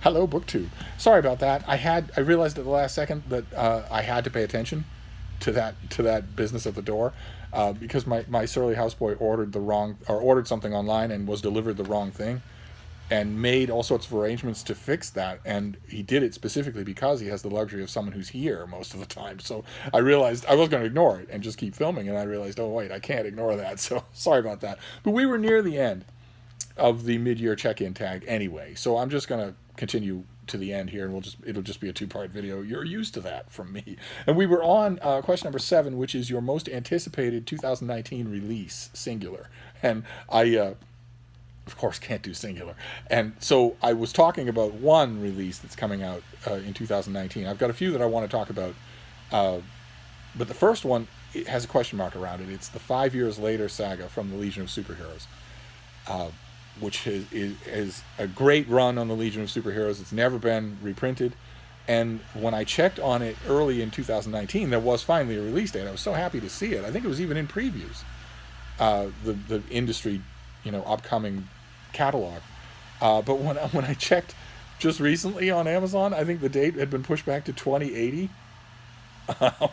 Hello, BookTube. Sorry about that. I realized at the last second that I had to pay attention to that business at the door, because my surly houseboy ordered something online and was delivered the wrong thing, and made all sorts of arrangements to fix that. And he did it specifically because he has the luxury of someone who's here most of the time. So I realized I was going to ignore it and just keep filming, and I realized, oh wait, I can't ignore that. So sorry about that. But we were near the end of the mid-year check-in tag anyway, so I'm just going to continue to the end here, and it'll just be a two-part video. You're used to that from me. And we were on question number 7, which is your most anticipated 2019 release, singular. And I of course can't do singular, and so I was talking about one release that's coming out in 2019. I've got a few that I want to talk about, but the first one, it has a question mark around it. It's the 5 Years Later saga from the Legion of Superheroes, which is a great run on the Legion of Superheroes. It's never been reprinted. And when I checked on it early in 2019, there was finally a release date. I was so happy to see it. I think it was even in previews, the industry, upcoming catalog. But when I checked just recently on Amazon, I think the date had been pushed back to 2080.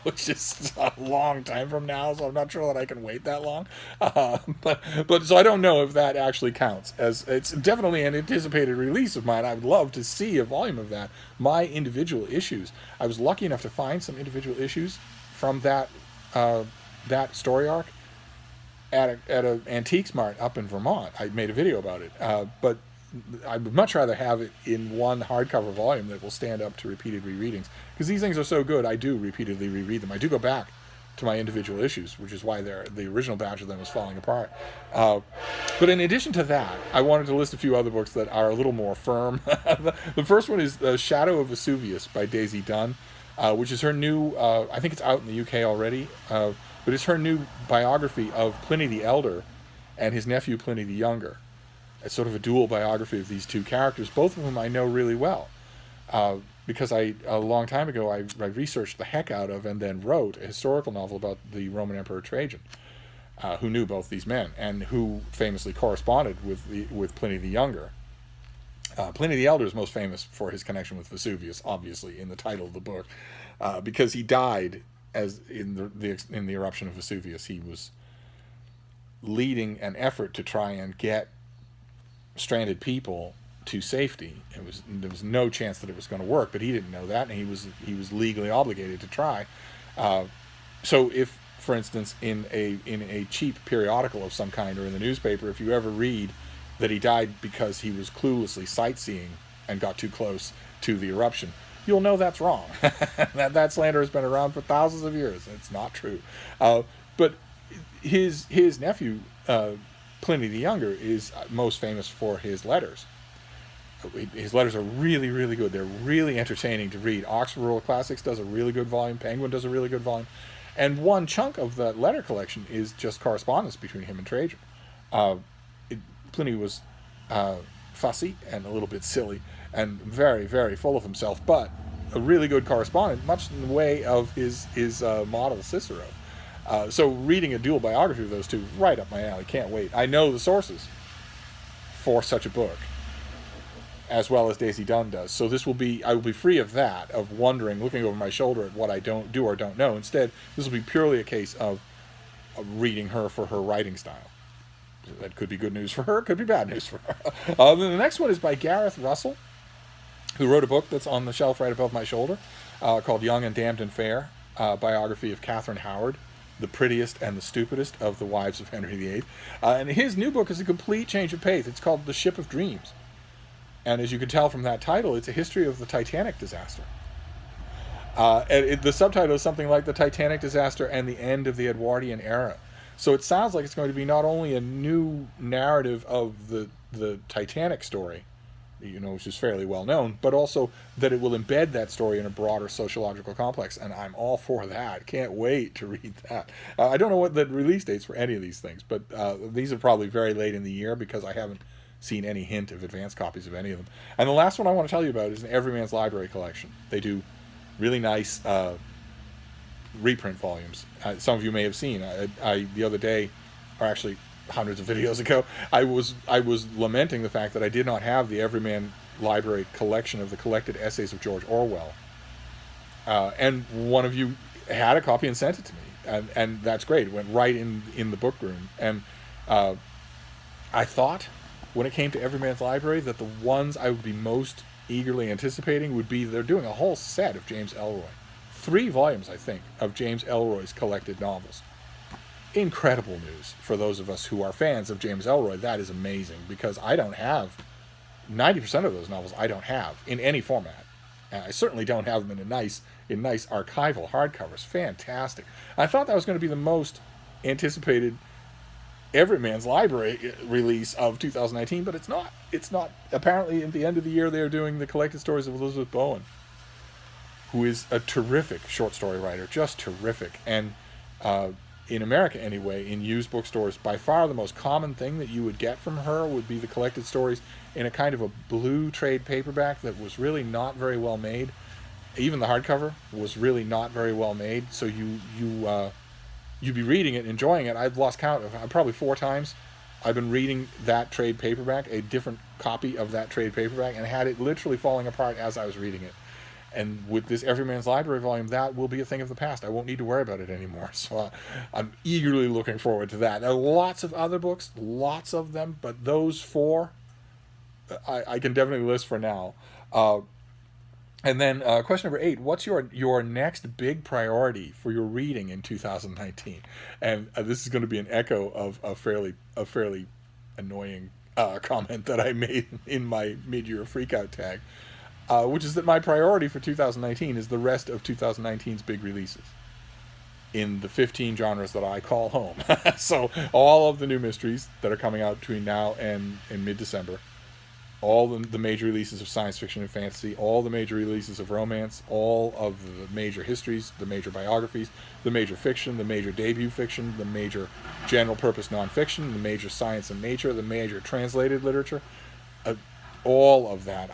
Which is a long time from now, so I'm not sure that I can wait that long. But so I don't know if that actually counts, as it's definitely an anticipated release of mine. I would love to see a volume of that. My individual issues. I was lucky enough to find some individual issues from that story arc at an Antiques Mart up in Vermont. I made a video about it, but I would much rather have it in one hardcover volume that will stand up to repeated rereadings, because these things are so good. I do repeatedly reread them. I do go back to my individual issues, which is why the original batch of them is falling apart. But in addition to that, I wanted to list a few other books that are a little more firm. The first one is Shadow of Vesuvius by Daisy Dunn, which is her new, I think it's out in the UK already, but it's her new biography of Pliny the Elder and his nephew Pliny the Younger. It's sort of a dual biography of these two characters, both of whom I know really well, because a long time ago, I researched the heck out of and then wrote a historical novel about the Roman Emperor Trajan, who knew both these men and who famously corresponded with Pliny the Younger. Pliny the Elder is most famous for his connection with Vesuvius, obviously, in the title of the book, because he died as in the eruption of Vesuvius. He was leading an effort to try and get stranded people to safety. There was no chance that it was going to work, but he didn't know that, and he was legally obligated to try. So if, for instance, in a cheap periodical of some kind or in the newspaper, if you ever read that he died because he was cluelessly sightseeing and got too close to the eruption, you'll know that's wrong. that slander has been around for thousands of years. It's not true. But his nephew, Pliny the Younger, is most famous for his letters. His letters are really, really good. They're really entertaining to read. Oxford World Classics does a really good volume. Penguin does a really good volume. And one chunk of the letter collection is just correspondence between him and Trajan. Pliny was fussy and a little bit silly and very, very full of himself, but a really good correspondent, much in the way of his model Cicero. So reading a dual biography of those two, right up my alley. Can't wait. I know the sources for such a book, as well as Daisy Dunn does. So I will be free of that, of wondering, looking over my shoulder at what I don't do or don't know. Instead, this will be purely a case of reading her for her writing style. That could be good news for her, could be bad news for her. Then the next one is by Gareth Russell, who wrote a book that's on the shelf right above my shoulder, called Young and Damned and Fair, biography of Catherine Howard, the prettiest and the stupidest of the wives of Henry VIII. And his new book is a complete change of pace. It's called The Ship of Dreams. And as you can tell from that title, it's a history of the Titanic disaster. The subtitle is something like The Titanic Disaster and the End of the Edwardian Era. So it sounds like it's going to be not only a new narrative of the Titanic story, which is fairly well known, but also that it will embed that story in a broader sociological complex, and I'm all for that. Can't wait to read that. I don't know what the release dates for any of these things, but these are probably very late in the year because I haven't seen any hint of advanced copies of any of them. And the last one I want to tell you about is an Everyman's Library collection. They do really nice reprint volumes. Some of you may have seen. I the other day, or actually hundreds of videos ago, I was lamenting the fact that I did not have the Everyman Library collection of the collected essays of George Orwell, and one of you had a copy and sent it to me, and that's great. It went right in the book room, and I thought when it came to Everyman's Library that the ones I would be most eagerly anticipating would be they're doing a whole set of James Ellroy, 3 volumes I think of James Ellroy's collected novels. Incredible news for those of us who are fans of James Ellroy. That is amazing, because I don't have 90% of those novels. I don't have in any format. I certainly don't have them in nice archival hardcovers. Fantastic. I thought that was going to be the most anticipated Everyman's Library release of 2019, but it's not. It's not. Apparently, at the end of the year, they're doing the collected stories of Elizabeth Bowen, who is a terrific short story writer, just terrific. And in America, anyway, in used bookstores, by far the most common thing that you would get from her would be the collected stories in a kind of a blue trade paperback that was really not very well made. Even the hardcover was really not very well made. So you'd be reading it, enjoying it. I've lost count of probably 4 times I've been reading that trade paperback, a different copy of that trade paperback, and had it literally falling apart as I was reading it. And with this Everyman's Library volume, that will be a thing of the past. I won't need to worry about it anymore. So I'm eagerly looking forward to that. There are lots of other books, lots of them, but those 4 I can definitely list for now. And then question number 8, what's your next big priority for your reading in 2019? And this is going to be an echo of a fairly annoying comment that I made in my mid-year freakout tag, which is that my priority for 2019 is the rest of 2019's big releases in the 15 genres that I call home. So all of the new mysteries that are coming out between now and mid-December, all the major releases of science fiction and fantasy, all the major releases of romance, all of the major histories, the major biographies, the major fiction, the major debut fiction, the major general purpose nonfiction, the major science and nature, the major translated literature, all of that.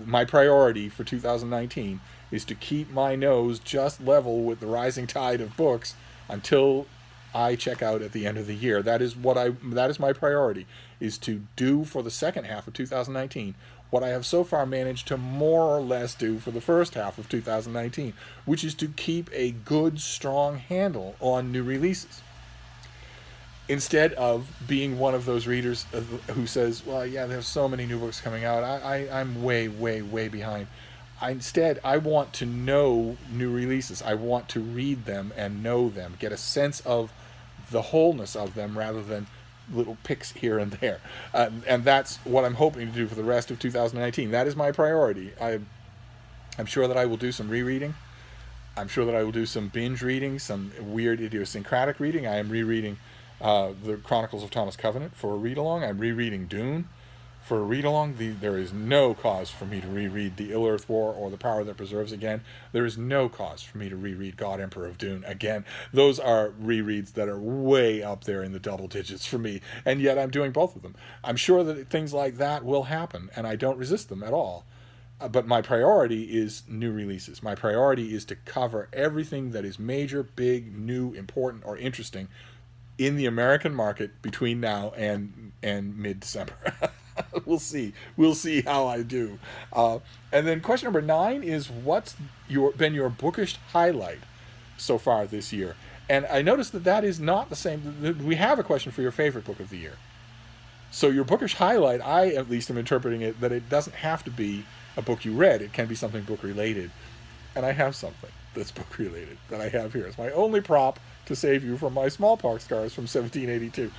My priority for 2019 is to keep my nose just level with the rising tide of books until I check out at the end of the year. That is my priority, is to do for the second half of 2019 what I have so far managed to more or less do for the first half of 2019, which is to keep a good, strong handle on new releases. Instead of being one of those readers who says, well, yeah, there's so many new books coming out, I'm way, way, way behind. Instead, I want to know new releases. I want to read them and know them, get a sense of the wholeness of them rather than little picks here and there. And that's what I'm hoping to do for the rest of 2019. That is my priority. I'm sure that I will do some rereading. I'm sure that I will do some binge reading, some weird idiosyncratic reading. I am rereading the Chronicles of Thomas Covenant for a read-along. I'm rereading Dune for a read-along. There is no cause for me to reread The Ill-Earth War or The Power That Preserves again. There is no cause for me to reread God Emperor of Dune again. Those are rereads that are way up there in the double digits for me, and yet I'm doing both of them. I'm sure that things like that will happen, and I don't resist them at all. But my priority is new releases. My priority is to cover everything that is major, big, new, important, or interesting in the American market between now and mid-December. We'll see how I do. And then question number 9 is, what's been your bookish highlight so far this year? And I noticed that is not the same. We have a question for your favorite book of the year. So your bookish highlight, I at least am interpreting it that it doesn't have to be a book you read. It can be something book related. And I have something that's book related that I have here. It's my only prop to save you from my smallpox scars from 1782.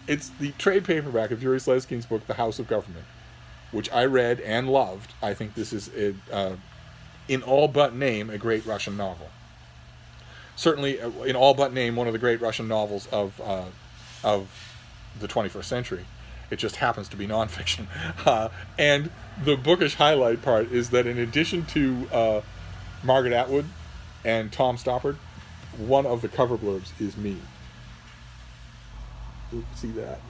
It's the trade paperback of Yuri Slezkin's book, The House of Government, which I read and loved. I think this is, in all but name, a great Russian novel. Certainly, in all but name, one of the great Russian novels of the 21st century. It just happens to be nonfiction. And the bookish highlight part is that in addition to Margaret Atwood and Tom Stoppard, one of the cover blurbs is me. See that?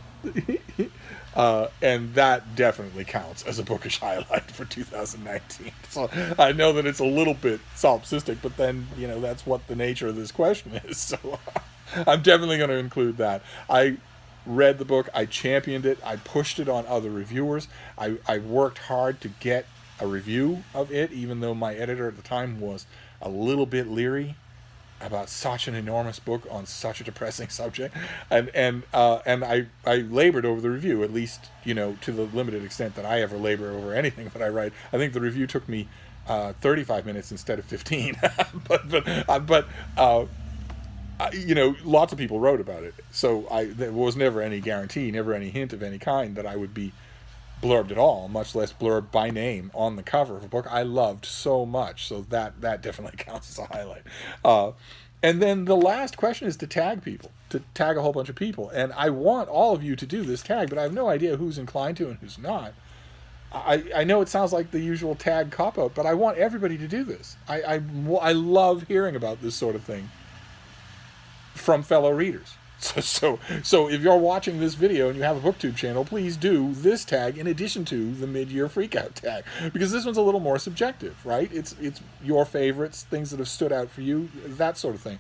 And that definitely counts as a bookish highlight for 2019. So I know that it's a little bit solipsistic, but then, that's what the nature of this question is. So I'm definitely going to include that. I read the book. I championed it. I pushed it on other reviewers. I worked hard to get a review of it, even though my editor at the time was a little bit leery about such an enormous book on such a depressing subject, and I labored over the review, at least, you know, to the limited extent that I ever labor over anything that I write. I think the review took me 35 minutes instead of 15, but you know, lots of people wrote about it, so there was never any guarantee, never any hint of any kind that I would be blurbed at all, much less blurbed by name on the cover of a book I loved so much. So that definitely counts as a highlight. And then the last question is to tag people, to tag a whole bunch of people. And I want all of you to do this tag, but I have no idea who's inclined to and who's not. I know it sounds like the usual tag cop-out, but I want everybody to do this. I love hearing about this sort of thing from fellow readers. So if you're watching this video and you have a BookTube channel, please do this tag in addition to the mid-year freakout tag, because this one's a little more subjective, right? It's your favorites, things that have stood out for you, that sort of thing.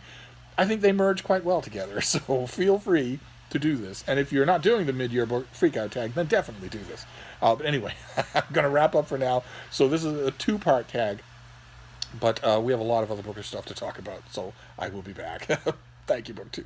I think they merge quite well together, so feel free to do this. And if you're not doing the mid-year book freakout tag, then definitely do this. But anyway, I'm going to wrap up for now. So this is a 2-part tag, but we have a lot of other bookish stuff to talk about, so I will be back. Thank you, BookTube.